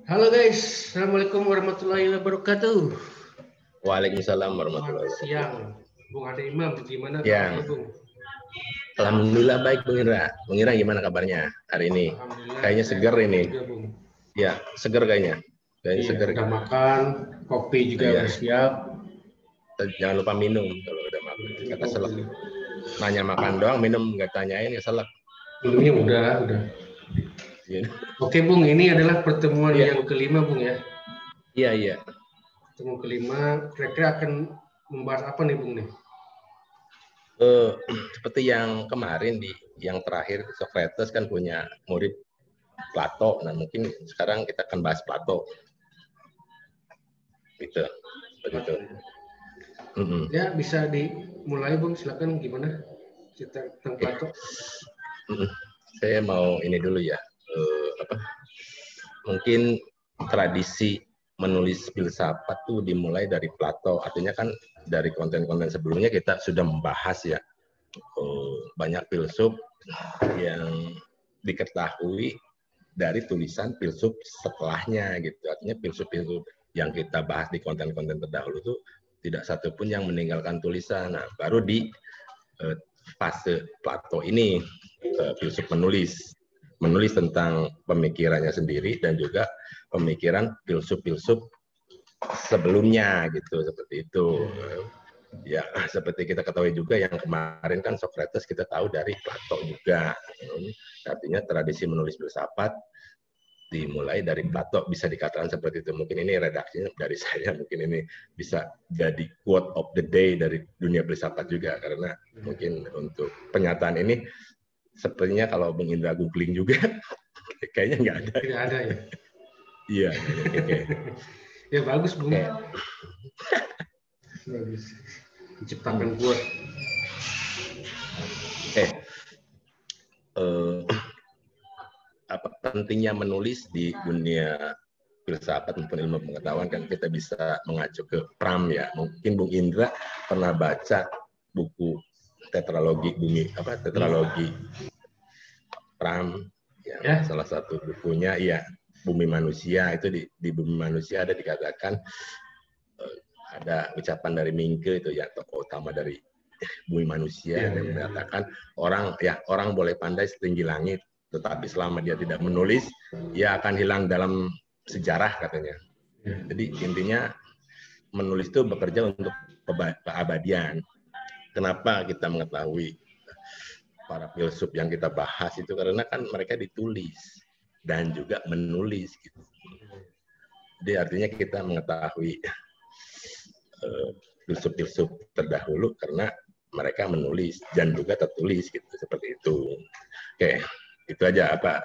Halo guys, Assalamualaikum warahmatullahi wabarakatuh. Waalaikumsalam warahmatullahi Selamat siang, wabarakatuh. Bung Ade Imam. Gimana Ya, kabarnya, Bung? alhamdulillah baik Bung Indra. Bung Indra gimana kabarnya hari ini? Alhamdulillah, Kayaknya saya seger baik ini. juga, Bung. Ya, seger kayaknya. Kayaknya Iya, seger. udah makan, kopi juga Iya, udah siap. jangan lupa minum kalau udah makan. Minum Kata kopi. selek. Nanya makan doang, minum nggak tanyain ya selek. Minumnya udah. Iya, Oke, Bung, ini adalah pertemuan iya, yang kelima, Bung ya. iya. Iya. Pertemuan kelima, kira-kira akan membahas apa nih, Bung nih? Eh, seperti yang kemarin yang terakhir Socrates kan punya murid Plato. Nah mungkin sekarang kita akan bahas Plato. Gitu, begitu. Ya, bisa dimulai, Bung. Silakan gimana cerita tentang Oke. Plato? Saya mau ini dulu ya. Mungkin tradisi menulis filsafat tuh dimulai dari Plato. Artinya kan dari konten-konten sebelumnya kita sudah membahas ya banyak filsuf yang diketahui dari tulisan filsuf setelahnya gitu. Artinya filsuf-filsuf yang kita bahas di konten-konten terdahulu tuh tidak satupun yang meninggalkan tulisan. Nah, baru di fase Plato ini filsuf menulis tentang pemikirannya sendiri dan juga pemikiran filsuf-filsuf sebelumnya gitu, seperti itu. Ya, seperti kita ketahui juga yang kemarin kan Socrates kita tahu dari Plato juga. Artinya tradisi menulis filsafat dimulai dari Plato, bisa dikatakan seperti itu. Mungkin ini redaksinya dari saya, mungkin ini bisa jadi quote of the day dari dunia filsafat juga, karena mungkin untuk penyataan ini sepertinya kalau Bung Indra googling juga kayaknya nggak ada. Tidak ada ya? Iya. Okay. Ya bagus, Bung. Okay. Bagus. Menciptakan quote. Apa pentingnya menulis di dunia filsafat maupun ilmu pengetahuan, kan kita bisa mengacu ke Pram ya. Mungkin Bung Indra pernah baca buku tetralogi Pram ya. Salah satu bukunya ya Bumi Manusia. Itu di Bumi Manusia ada dikatakan ada ucapan dari Mingke itu ya, tokoh utama dari Bumi Manusia, yang mengatakan orang boleh pandai setinggi langit, tetapi selama dia tidak menulis, ia akan hilang dalam sejarah katanya. Jadi intinya menulis itu bekerja untuk keabadian. Kenapa kita mengetahui para filsuf yang kita bahas itu, karena kan mereka ditulis dan juga menulis gitu. Jadi artinya kita mengetahui filsuf-filsuf terdahulu karena mereka menulis dan juga tertulis gitu, seperti itu. Oke, itu aja apa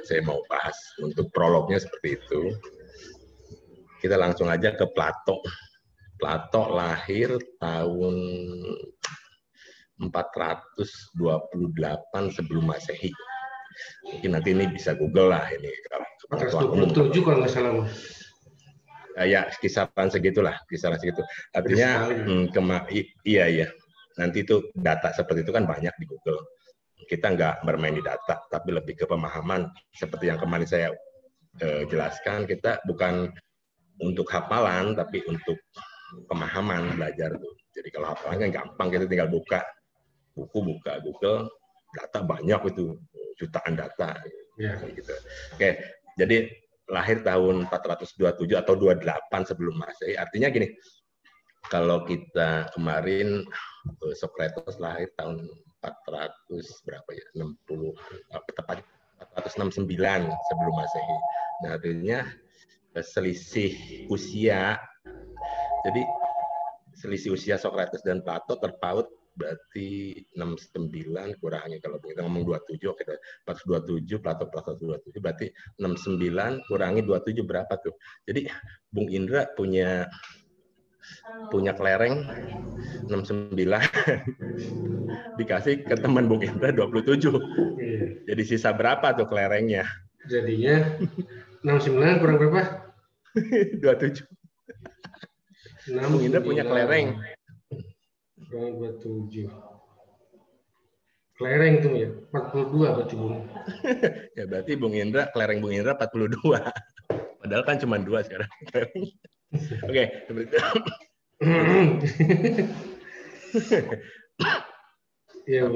saya mau bahas untuk prolognya seperti itu. Kita langsung aja ke Plato. Plato lahir tahun 428 sebelum Masehi. Mungkin nanti ini bisa Google lah ini. 427 kalau nggak salah. Ya kisaran segitulah, Artinya iya. Nanti itu data seperti itu kan banyak di Google. Kita nggak bermain di data, tapi lebih ke pemahaman. Seperti yang kemarin saya jelaskan, kita bukan untuk hafalan, tapi untuk pemahaman, belajar tuh. Jadi kalau hafalan kan gampang, kita tinggal buka buku, buka Google, data banyak itu, jutaan data. Gitu. Oke, jadi lahir tahun 427 atau 28 sebelum Masehi. Artinya gini, kalau kita kemarin Socrates lahir tahun 400 berapa ya? 60 tepat 469 sebelum Masehi. Nah, artinya selisih usia. Jadi selisih usia Socrates dan Plato terpaut berarti 69 kurangi, kalau kita ngomong 27, oke, 427 Plato 427 berarti 69 kurangi 27 berapa tuh? Jadi Bung Indra punya kelereng 69 dikasih ke teman Bung Indra 27. Jadi sisa berapa tuh kelerengnya? Jadinya 69 kurang berapa? 27. Bung Indra punya kelereng. Kurang 27. Kelereng tuh ya, 42 berarti Bung. Ya berarti kelereng Bung Indra 42 pada Padahal kan cuma 2 sekarang. Oke, seperti itu. Iya,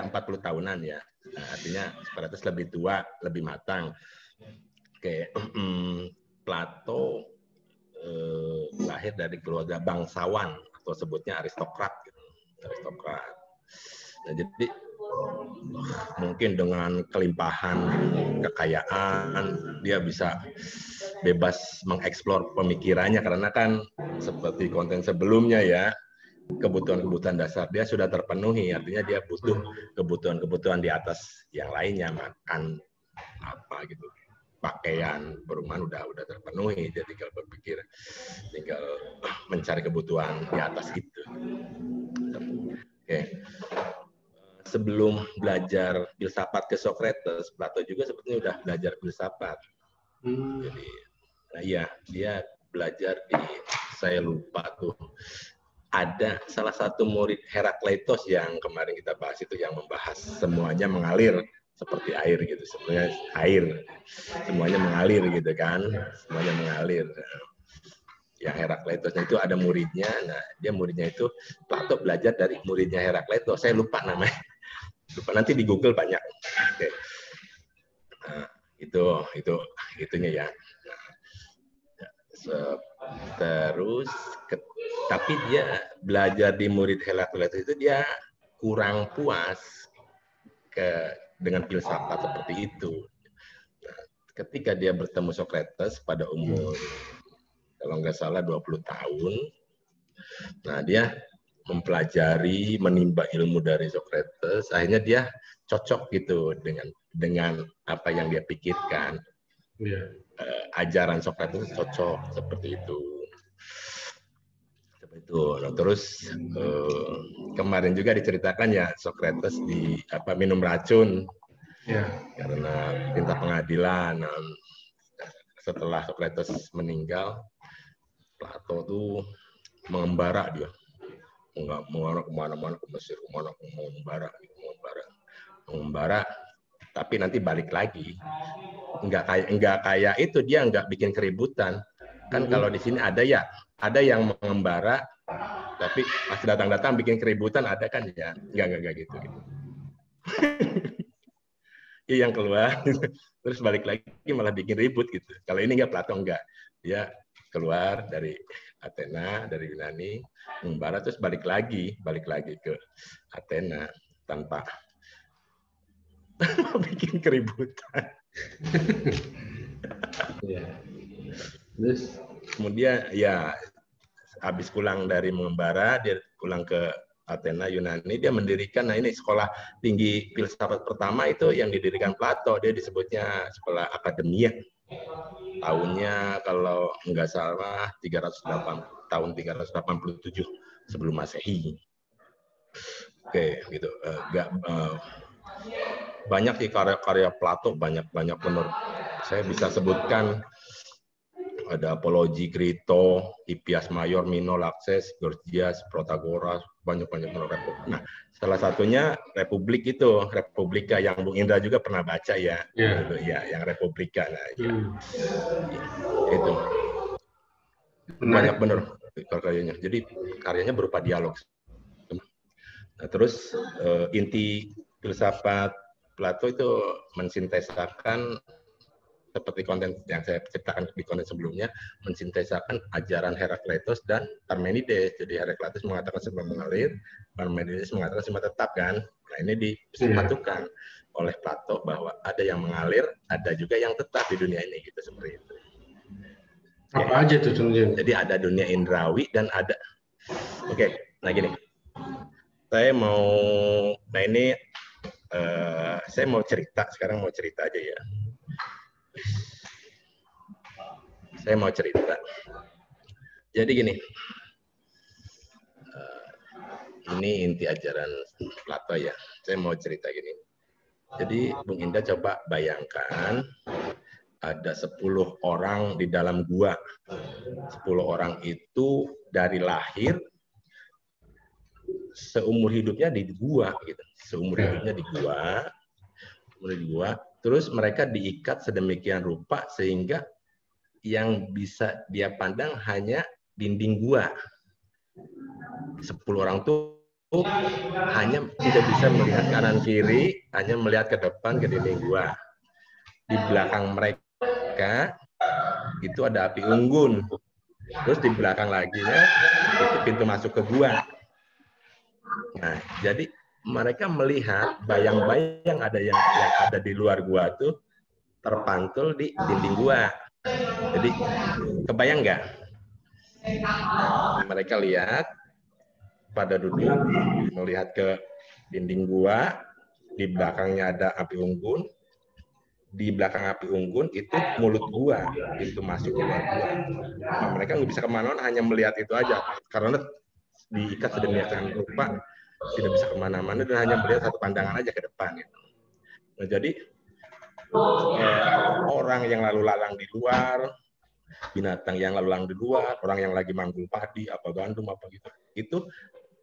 40 tahunan ya. Nah, artinya Socrates lebih tua, lebih matang. Oke, Plato lahir dari keluarga bangsawan atau sebutnya aristokrat. Gitu. Aristokrat. Nah, jadi mungkin dengan kelimpahan kekayaan dia bisa bebas mengeksplor pemikirannya karena kan seperti konten sebelumnya ya, kebutuhan dasar dia sudah terpenuhi, artinya dia butuh kebutuhan di atas yang lainnya, makan apa gitu, pakaian, perumahan udah terpenuhi, dia tinggal berpikir, tinggal mencari kebutuhan di atas itu. Oke. Sebelum belajar filsafat ke Socrates, Plato juga sebetulnya udah belajar filsafat. Jadi, nah iya, dia belajar di, saya lupa tuh, ada salah satu murid Herakleitos yang kemarin kita bahas itu yang membahas semuanya mengalir seperti air gitu, sebenarnya air, semuanya mengalir gitu kan, semuanya mengalir. Yang Herakleitos itu ada muridnya, nah dia muridnya itu Plato belajar dari muridnya Herakleitos, saya lupa namanya. Lupa, nanti di Google banyak. Oke. Nah, itunya ya. Nah, terus tapi dia belajar di murid Herakleitos itu dia kurang puas dengan filsafat seperti itu. Nah, ketika dia bertemu Socrates pada umur kalau nggak salah 20 tahun, nah dia mempelajari, menimba ilmu dari Socrates, akhirnya dia cocok gitu dengan apa yang dia pikirkan. Ajaran Socrates cocok seperti itu. Nah, terus kemarin juga diceritakan ya Socrates minum racun karena perintah pengadilan. Nah, setelah Socrates meninggal, Plato tuh mengembara dia. Nggak kemana-mana ke Mesir, mengembara, tapi nanti balik lagi. Nggak kayak itu, dia nggak bikin keributan. Kan kalau di sini ada yang mengembara, tapi pas datang bikin keributan, ada kan ya, nggak gitu. Iya, yang keluar, terus balik lagi malah bikin ribut gitu. Kalau ini nggak, Plato nggak, dia keluar dari Athena, dari Yunani, mengembara terus balik lagi ke Athena tanpa bikin keributan. Terus kemudian ya habis pulang dari mengembara, dia pulang ke Athena Yunani, dia mendirikan, nah ini sekolah tinggi filsafat pertama itu yang didirikan Plato, dia disebutnya sekolah akademia. Tahunnya kalau nggak salah 387 sebelum Masehi. Oke, gitu. Banyak sih karya Plato, banyak benar. Saya bisa sebutkan ada Apologi, Crito, Hippias Mayor, Mino, Laches, Gorgias, Protagoras, banyak benar. Nah, salah satunya Republik itu, Republika yang Bung Indra juga pernah baca ya, gitu, ya, yang Republika. Nah, ya. Itu banyak benar karyanya. Jadi karyanya berupa dialog. Nah, terus inti filsafat Plato itu mensintesakan seperti konten yang saya ceritakan di konten sebelumnya, mensintesakan ajaran Herakleitos dan Parmenides. Jadi Herakleitos mengatakan semua mengalir, Parmenides mengatakan semua tetap kan. Nah, ini disatukan oleh Plato bahwa ada yang mengalir, ada juga yang tetap di dunia ini, gitu seperti itu. Apa aja tuh contohnya? Jadi ada dunia indrawi dan ada. Oke, nah gini. Saya mau cerita aja ya. Saya mau cerita. Jadi gini, ini inti ajaran Plato ya. Saya mau cerita gini. Jadi Bung Indah coba bayangkan ada 10 orang di dalam gua. 10 orang itu dari lahir seumur hidupnya di gua gitu. Seumur hidupnya di gua. Terus mereka diikat sedemikian rupa sehingga yang bisa dia pandang hanya dinding gua. 10 orang tuh hanya tidak bisa melihat kanan kiri, hanya melihat ke depan ke dinding gua. Di belakang mereka itu ada api unggun. Terus di belakang laginya itu pintu masuk ke gua. Nah, jadi mereka melihat bayang-bayang ada yang ada di luar gua tuh terpantul di dinding gua. Jadi kebayang nggak? Mereka lihat pada duduk melihat ke dinding gua, di belakangnya ada api unggun, di belakang api unggun itu mulut gua, pintu masuk keluar gua. Nah, mereka nggak bisa kemana-mana, hanya melihat itu aja karena diikat sedemikian rupa tidak bisa kemana-mana dan hanya melihat satu pandangan aja ke depan. Nah, jadi orang yang lalu lalang di luar, binatang yang lalu lalang di luar, orang yang lagi manggul padi, apa gandum, apa gitu, itu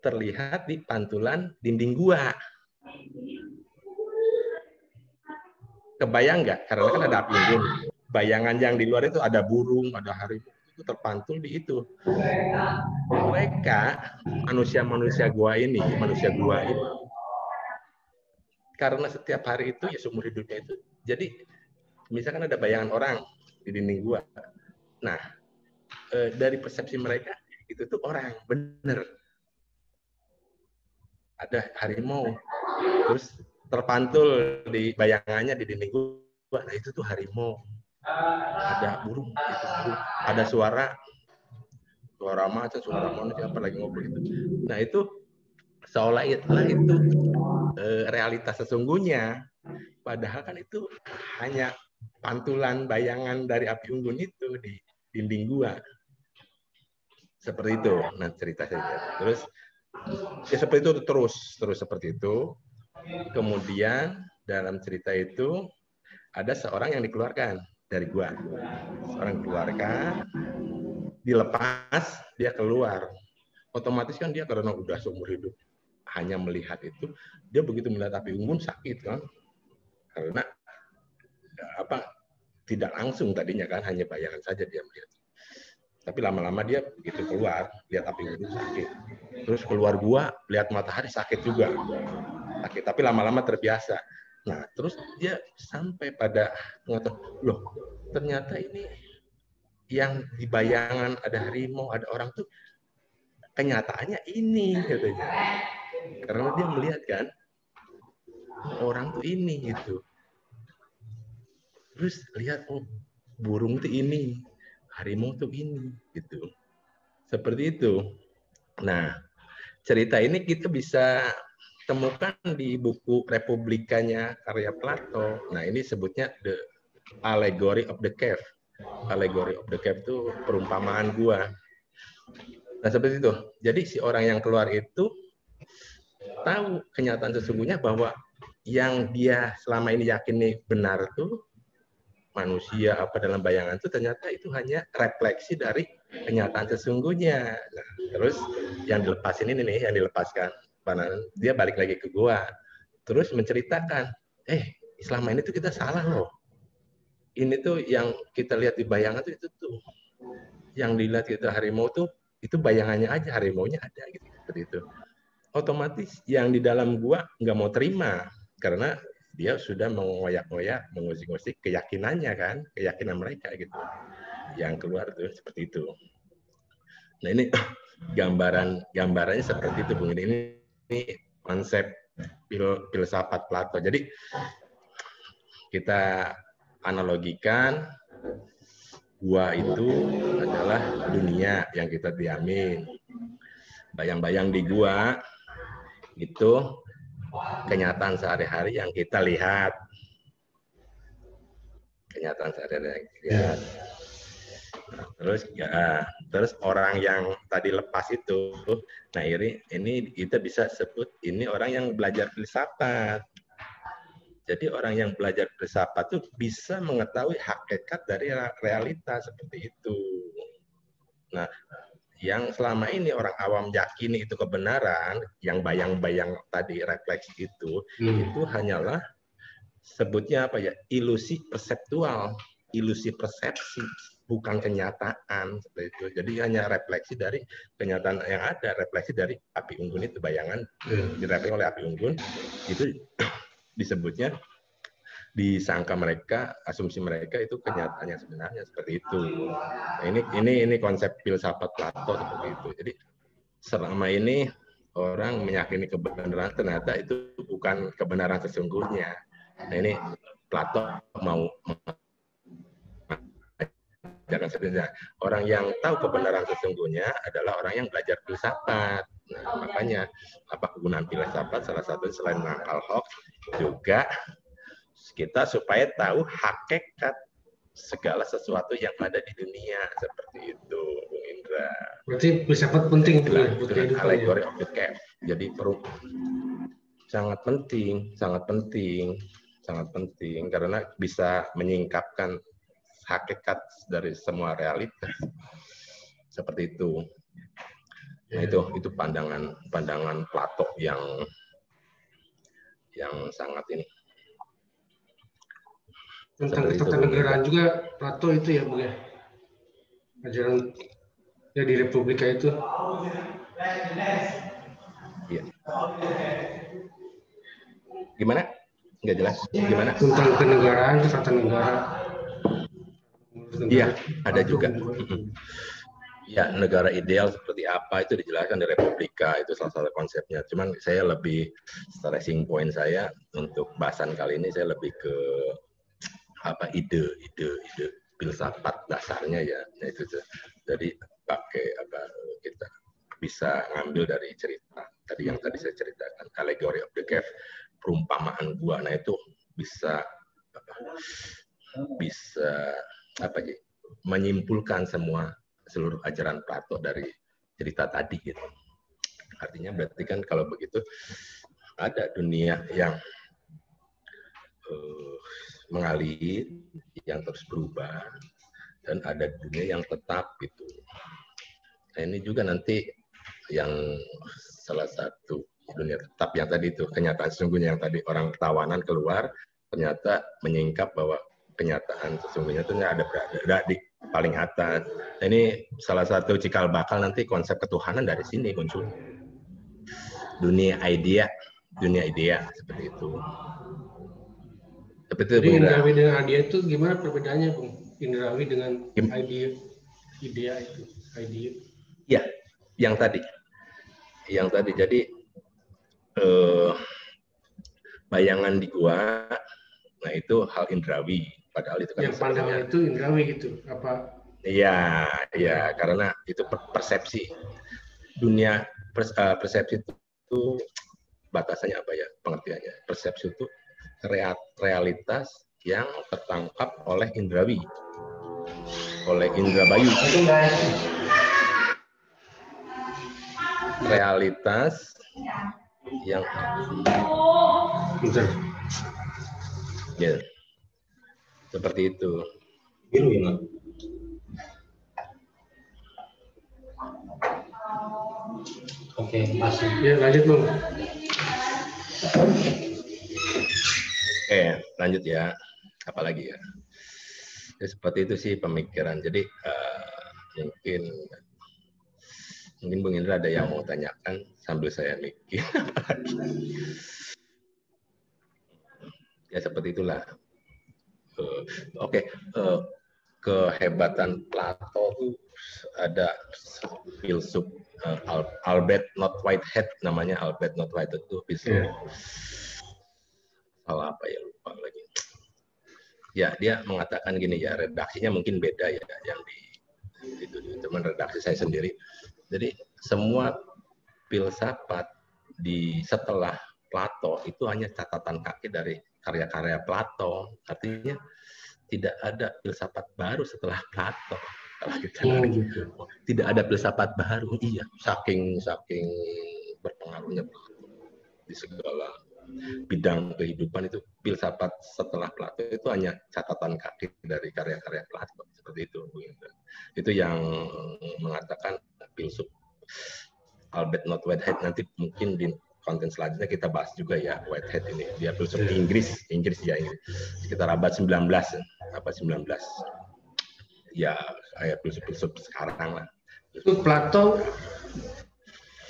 terlihat di pantulan dinding gua. Kebayang nggak? Karena kan ada api unggun. Bayangan yang di luar itu ada burung, ada harimau, itu terpantul di itu. Mereka, manusia gua ini, karena setiap hari itu ya seumur hidupnya itu, jadi misalkan ada bayangan orang di dinding gua. Nah, dari persepsi mereka itu tuh orang, bener. Ada harimau, terus terpantul di bayangannya di dinding gua, nah itu tuh harimau. Ada burung, itu burung. Ada suara macan, suara manusia, apa lagi ngobrol itu. Nah itu seolah itu realitas sesungguhnya. Padahal kan itu hanya pantulan bayangan dari api unggun itu di dinding gua. Seperti itu. Nah cerita saya. Terus ya seperti itu terus seperti itu. Kemudian dalam cerita itu ada seorang yang dikeluarkan dari gua. Seorang dikeluarkan, dilepas, dia keluar. Otomatis kan dia karena udah seumur hidup hanya melihat itu, dia begitu melihat api unggun sakit kan, karena apa, tidak langsung tadinya kan, hanya bayangan saja dia melihat. Tapi lama-lama dia begitu keluar, lihat api unggun sakit. Terus keluar gua, lihat matahari sakit juga, sakit. Tapi lama-lama terbiasa. Nah, terus dia sampai pada mengatakan, loh, ternyata ini yang di bayangan ada harimau, ada orang tuh kenyataannya ini, katanya. Karena dia melihat kan, orang tuh ini gitu. Terus lihat, oh burung tuh ini, harimau tuh ini, gitu. Seperti itu. Nah, cerita ini kita bisa temukan di buku Republikanya karya Plato. Nah, ini sebutnya The Allegory of the Cave. Allegory of the Cave itu perumpamaan gua. Nah, seperti itu. Jadi si orang yang keluar itu tahu kenyataan sesungguhnya bahwa yang dia selama ini yakini benar tuh manusia apa dalam bayangan itu ternyata itu hanya refleksi dari kenyataan sesungguhnya. Nah, terus yang dilepasin ini nih, yang dilepaskan, dia balik lagi ke gua, terus menceritakan, selama ini tuh kita salah loh. Ini tuh yang kita lihat di bayangan tuh itu tuh, yang dilihat kita harimau tuh itu bayangannya aja, harimaunya ada gitu, seperti itu. Otomatis yang di dalam gua nggak mau terima karena dia sudah mengoyak-ngoyak, mengusik-usik keyakinannya kan, keyakinan mereka gitu. Yang keluar tuh seperti itu. Nah ini gambarannya seperti itu, Bung. Ini konsep filsafat Plato. Jadi kita analogikan gua itu adalah dunia yang kita diamin. Bayang-bayang di gua itu kenyataan sehari-hari yang kita lihat. Kenyataan sehari-hari yang kita lihat. Nah, terus orang yang tadi lepas itu, nah ini kita bisa sebut ini orang yang belajar filsafat. Jadi orang yang belajar filsafat itu bisa mengetahui hakikat dari realitas seperti itu. Nah, yang selama ini orang awam yakini itu kebenaran, yang bayang-bayang tadi refleksi itu hanyalah sebutnya apa ya, ilusi perseptual, ilusi persepsi, bukan kenyataan seperti itu. Jadi hanya refleksi dari kenyataan yang ada, refleksi dari api unggun itu, bayangan direfleksi oleh api unggun itu disebutnya, disangka mereka, asumsi mereka itu kenyataan yang sebenarnya seperti itu. Nah, ini konsep filsafat Plato seperti itu. Jadi selama ini orang meyakini kebenaran, ternyata itu bukan kebenaran sesungguhnya. Nah, ini Plato mau jangan sebenarnya. Orang yang tahu kebenaran sesungguhnya adalah orang yang belajar filsafat. Nah, makanya apa kegunaan filsafat, salah satu selain menangkal hoax juga kita supaya tahu hakikat segala sesuatu yang ada di dunia, seperti itu, Bung Indra. Berarti filsafat penting buat allegory of the cave. Jadi sangat penting, sangat penting, sangat penting karena bisa menyingkapkan hakikat dari semua realitas, seperti itu. Nah, itu pandangan Plato yang sangat ini. Tentang ketatanegaraan juga Plato itu ya, Bung ya. Ajaran ya di Republika itu. Iya. Gimana? Nggak jelas. Gimana? Tentang kenegaraan, tata negara. Iya, ada juga. Ya, negara ideal seperti apa itu dijelaskan di Republika, itu salah satu konsepnya. Cuman saya lebih, stressing point saya untuk bahasan kali ini, saya lebih ke apa ide filsafat dasarnya ya. Nah, itu jadi pakai apa kita bisa ngambil dari cerita tadi yang tadi saya ceritakan, allegory of the cave, perumpamaan gua. Nah, itu bisa apa ya, menyimpulkan seluruh ajaran Plato dari cerita tadi gitu. Artinya berarti kan kalau begitu ada dunia yang mengalir, yang terus berubah, dan ada dunia yang tetap gitu. Nah, ini juga nanti yang salah satu dunia tetap yang tadi itu, kenyataan sesungguhnya yang tadi orang tawanan keluar, ternyata menyingkap bahwa kenyataan sesungguhnya itu ada di paling atas. Nah, ini salah satu cikal bakal nanti konsep ketuhanan dari sini muncul. Dunia idea seperti itu. Jadi indrawi dengan idea itu gimana perbedaannya, Bung? Indrawi dengan idea itu, idea. Ya, yang tadi. Jadi bayangan di gua, nah itu hal indrawi. Padahal itu kan yang pandangan itu indrawi gitu, apa? Iya, karena itu persepsi. Dunia persepsi itu batasannya apa ya pengertiannya? Persepsi itu realitas yang tertangkap oleh indrawi, oleh indra bayu. Realitas yang ya seperti itu. Oke, masih. Ya, lanjut, Bung. Oke, lanjut ya. Apalagi ya. Ya, seperti itu sih pemikiran. Jadi mungkin Bung Indra ada yang mau tanyakan sambil saya mikir. Ya seperti itulah. Oke, kehebatan Plato itu ada filsuf Albert Not Whitehead namanya, Albert Not Whitehead itu filsuf. Salah apa ya, lupa lagi. Ya, dia mengatakan gini ya, redaksinya mungkin beda ya yang itu teman redaksi saya sendiri. Jadi semua filsafat setelah Plato itu hanya catatan kaki dari karya-karya Plato. Artinya tidak ada filsafat baru setelah Plato. Kalau kita tidak ada filsafat baru, iya, saking berpengaruhnya Plato di segala bidang kehidupan. Itu filsafat setelah Plato itu hanya catatan kaki dari karya-karya Plato, seperti itu. Itu yang mengatakan filsuf Albert Not Whitehead. Nanti mungkin konten selanjutnya kita bahas juga ya Whitehead ini. Dia filsuf Inggris ya Inggris. Sekitar abad 19 apa 19. Ya kayak filsuf sekarang lah. Itu Plato,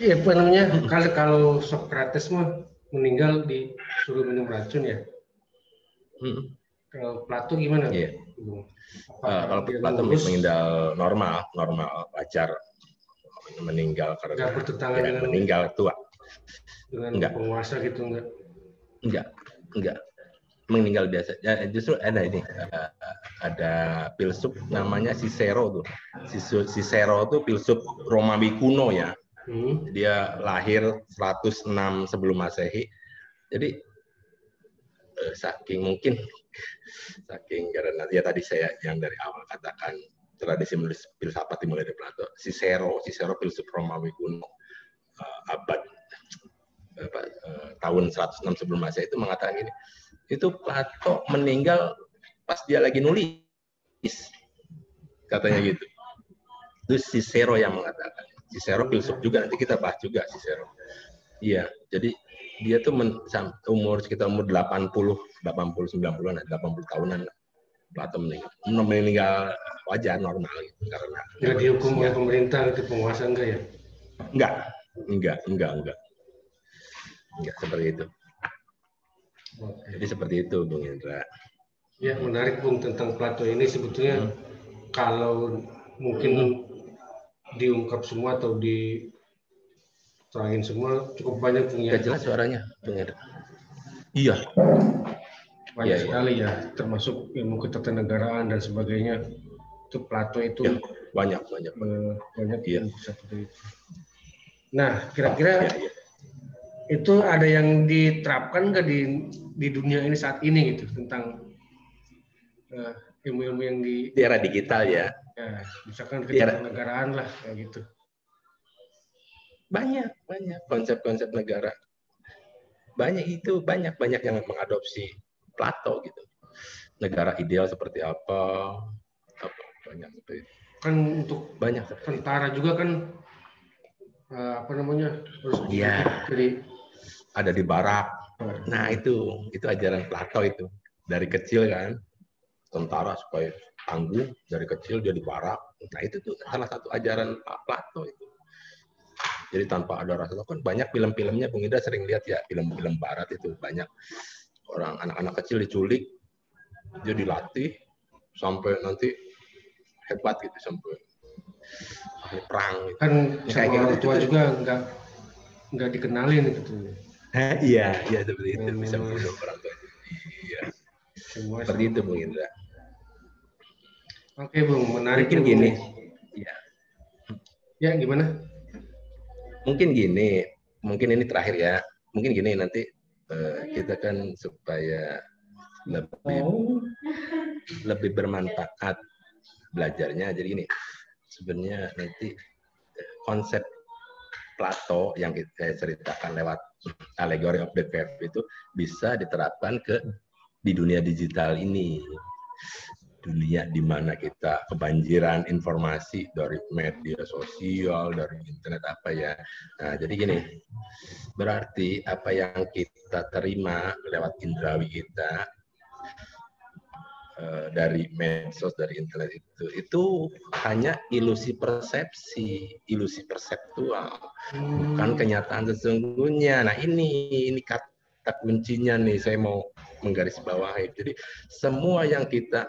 iya apa namanya? Kalau Socrates mah meninggal disuruh minum racun ya. Kalau Plato gimana? Iya. Kalau Plato meninggal normal wajar, meninggal karena ya, meninggal tua. Dengan penguasa gitu enggak meninggal biasa. Ya, justru ada ini ada filsuf namanya Cicero tuh. Cicero tuh filsuf Romawi kuno ya. Dia lahir 106 sebelum Masehi. Jadi saking karena ya tadi saya yang dari awal katakan tradisi menulis filsafat dimulai dari Plato. Cicero filsuf Romawi kuno abad tahun 106 sebelum Masehi itu mengatakan gini, itu Plato meninggal pas dia lagi nulis, katanya gitu. Itu Cicero yang mengatakan. Cicero filsuf juga, nanti kita bahas juga Cicero. Iya, jadi dia tuh sekitar umur 80 90-an, 80 tahunan Plato meninggal wajar normal gitu, karena nggak dihukum oleh pemerintah itu penguasa enggak ya? Enggak seperti itu. Jadi seperti itu Bung Indra. Ya menarik Bung tentang Plato ini sebetulnya kalau mungkin diungkap semua atau diterangin semua cukup banyak Bung ya. Gak jelas suaranya Bung Indra. Iya. Banyak sekali ya, termasuk ilmu ketatanegaraan dan sebagainya. Itu Plato itu ya, banyak ya. Seperti itu. Nah, kira-kira itu ada yang diterapkan nggak di dunia ini saat ini gitu tentang ilmu-ilmu yang di era digital ya misalkan ketatanegaraan lah kayak gitu. Banyak konsep-konsep negara. Banyak yang mengadopsi Plato gitu. Negara ideal seperti apa banyak seperti itu. Kan untuk banyak tentara juga kan harus jadi ada di barak. Nah itu ajaran Plato itu dari kecil kan, tentara supaya tangguh dari kecil dia di barak. Nah itu tuh salah satu ajaran Plato itu. Jadi tanpa ada rasa takut, banyak film-filmnya Bung Ida sering lihat ya, film-film barat itu banyak orang anak-anak kecil diculik, dia dilatih sampai nanti hebat gitu, sampai perang gitu. Kan sama orang tua juga nggak dikenalin gitu. Iya seperti itu, bisa membunuh orang tua. Iya. Seperti itu Bung Indra. Oke Bung, menarik. Mungkin gini. Iya. Ya gimana? Mungkin ini terakhir ya. Mungkin gini nanti kita kan supaya lebih bermanfaat belajarnya. Jadi gini, sebenarnya nanti konsep Plato yang saya ceritakan lewat Allegory of the Cave itu bisa diterapkan di dunia digital ini. Dunia di mana kita kebanjiran informasi dari media sosial, dari internet apa ya. Nah, jadi gini, berarti apa yang kita terima lewat indrawi kita dari medsos, dari internet itu hanya ilusi perseptual, bukan kenyataan sesungguhnya. Nah, ini kata kuncinya nih, saya mau menggarisbawahi. Jadi semua yang kita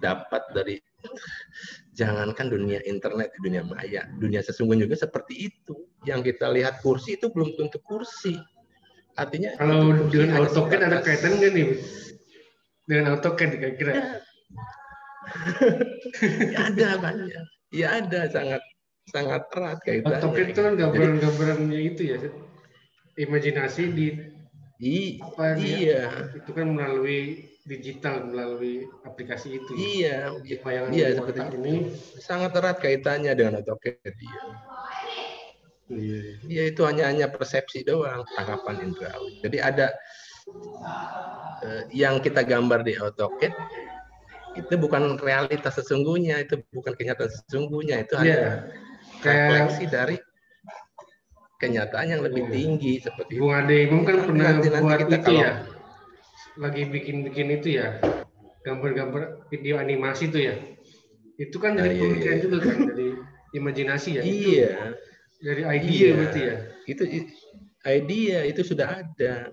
dapat dari, jangankan dunia internet, dunia maya, dunia sesungguhnya juga seperti itu. Yang kita lihat kursi itu belum tentu kursi. Artinya kalau dengan AutoCAD ada kaitan nggak nih dengan AutoCAD kira-kira? Ada banyak. Ya ada, sangat erat kaitannya. AutoCAD itu kan gambaran-gambarannya itu ya, imajinasi iya. Itu kan melalui digital, melalui aplikasi itu. Iya, seperti ini sangat erat kaitannya dengan AutoCAD. Iya, itu hanya persepsi doang, tangkapan indrawi. Jadi ada yang kita gambar di AutoCAD itu bukan realitas sesungguhnya, itu bukan kenyataan sesungguhnya, itu hanya refleksi dari kenyataan yang lebih tinggi seperti itu. Bung Ade Imam kan pernah nanti buat kita itu ya, lagi bikin itu ya, gambar-gambar video animasi itu ya. Itu kan dari pemikiran juga kan, dari imajinasi ya. Iya. Itu dari idea berarti ya. Itu idea itu sudah ada.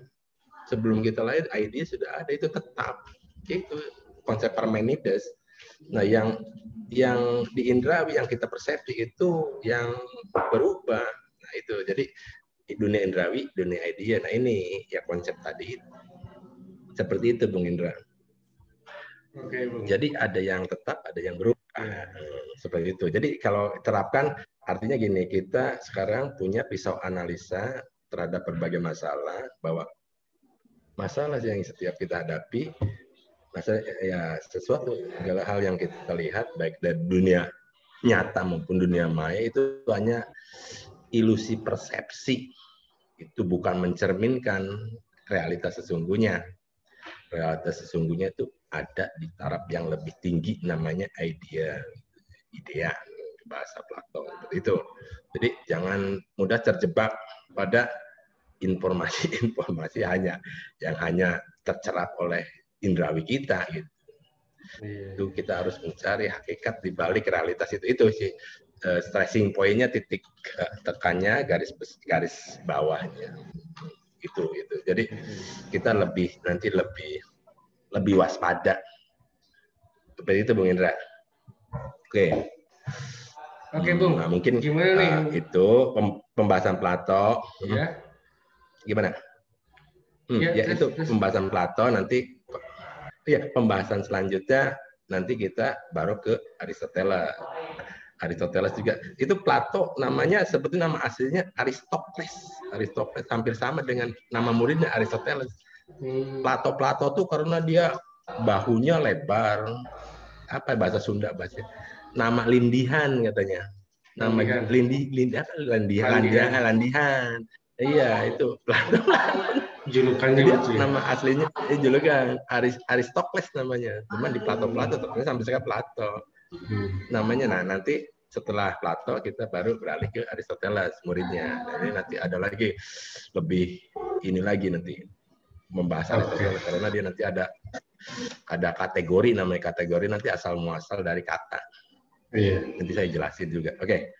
Sebelum kita lahir idea sudah ada, itu tetap. Itu konsep Parmenides. Nah, yang di indrawi yang kita persepsi itu yang berubah. Nah, itu. Jadi dunia indrawi, dunia idea. Nah, ini ya konsep tadi. Seperti itu, Bung Indra. Oke, Bung. Jadi ada yang tetap, ada yang berubah. Seperti itu. Jadi kalau terapkan, artinya gini, kita sekarang punya pisau analisa terhadap berbagai masalah, bahwa masalah yang setiap kita hadapi, masalah ya sesuatu segala hal yang kita lihat baik dari dunia nyata maupun dunia maya itu hanya ilusi persepsi. Itu bukan mencerminkan realitas sesungguhnya. Realitas sesungguhnya itu ada di taraf yang lebih tinggi, namanya idea, bahasa Plato seperti itu. Jadi jangan mudah terjebak pada informasi-informasi yang hanya tercerap oleh indrawi kita gitu. Itu kita harus mencari hakikat di balik realitas itu sih. Stressing point-nya, titik tekannya, garis bawahnya. Itu. Jadi kita nanti lebih waspada. Seperti itu, Bung Indra. Oke, Bung. Nah, mungkin gimana nih? Itu pembahasan Plato. Ya. Gimana? Itu pembahasan Plato. Nanti pembahasan selanjutnya nanti kita baru ke Aristoteles. Aristoteles juga. Itu Plato namanya, sebetulnya nama aslinya Aristokles. Aristokles hampir sama dengan nama muridnya Aristoteles. Plato tuh karena dia bahunya lebar. Apa bahasa Sunda bahasa? Nama lindihan katanya. Nama landihan. Iya, itu Plato. Julukannya itu ya? Nama aslinya julukan Aristokles namanya. Cuman di Plato ternyata sampai sekarang Plato. Namanya. Nah, nanti setelah Plato kita baru beralih ke Aristoteles muridnya. Nah, ini nanti ada lagi lebih ini lagi nanti membahas Aristoteles karena dia nanti ada kategori, namanya kategori nanti asal muasal dari kata. Nanti saya jelasin juga. Oke,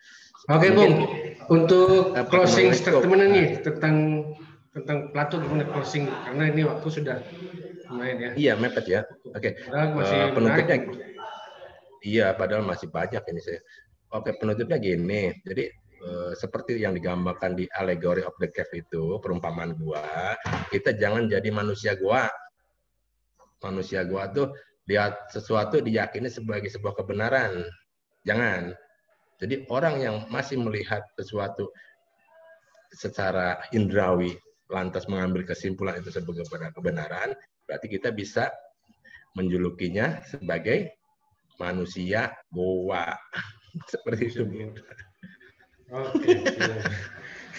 Bung. Untuk closing statement ini tentang Plato, gimana closing, karena ini waktu sudah lumayan ya. Iya, mepet ya. Oke. Penutupnya. Iya, padahal masih banyak ini saya. Oke, penutupnya gini. Jadi seperti yang digambarkan di Allegory of the Cave itu, perumpamaan gua, kita jangan jadi manusia gua. Manusia gua tuh lihat sesuatu diyakini sebagai sebuah kebenaran. Jangan. Jadi orang yang masih melihat sesuatu secara indrawi, lantas mengambil kesimpulan itu sebagai kebenaran, berarti kita bisa menjulukinya sebagai manusia goa. Seperti itu.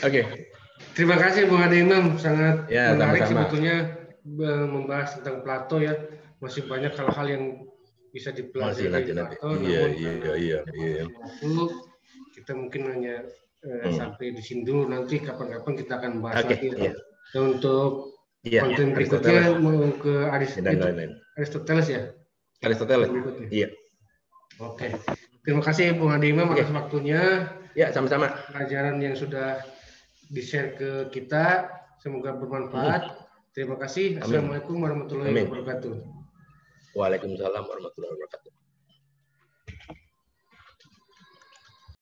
Oke. Terima kasih Bung Ade Imam, sangat menarik sama-sama. Sebetulnya membahas tentang Plato ya. Masih banyak hal-hal yang bisa dipelajari dari Plato. Iya. Kita mungkin hanya sampai di sini dulu, nanti kapan-kapan kita akan bahas lagi. Dan untuk konten berikutnya mau ke Aristoteles ya? Aristoteles. Iya. Oke. Terima kasih Bung Ade Imam atas waktunya. Ya, sama-sama. Pelajaran yang sudah di-share ke kita, semoga bermanfaat. Terima kasih. Assalamualaikum warahmatullahi wabarakatuh. Waalaikumsalam warahmatullahi wabarakatuh.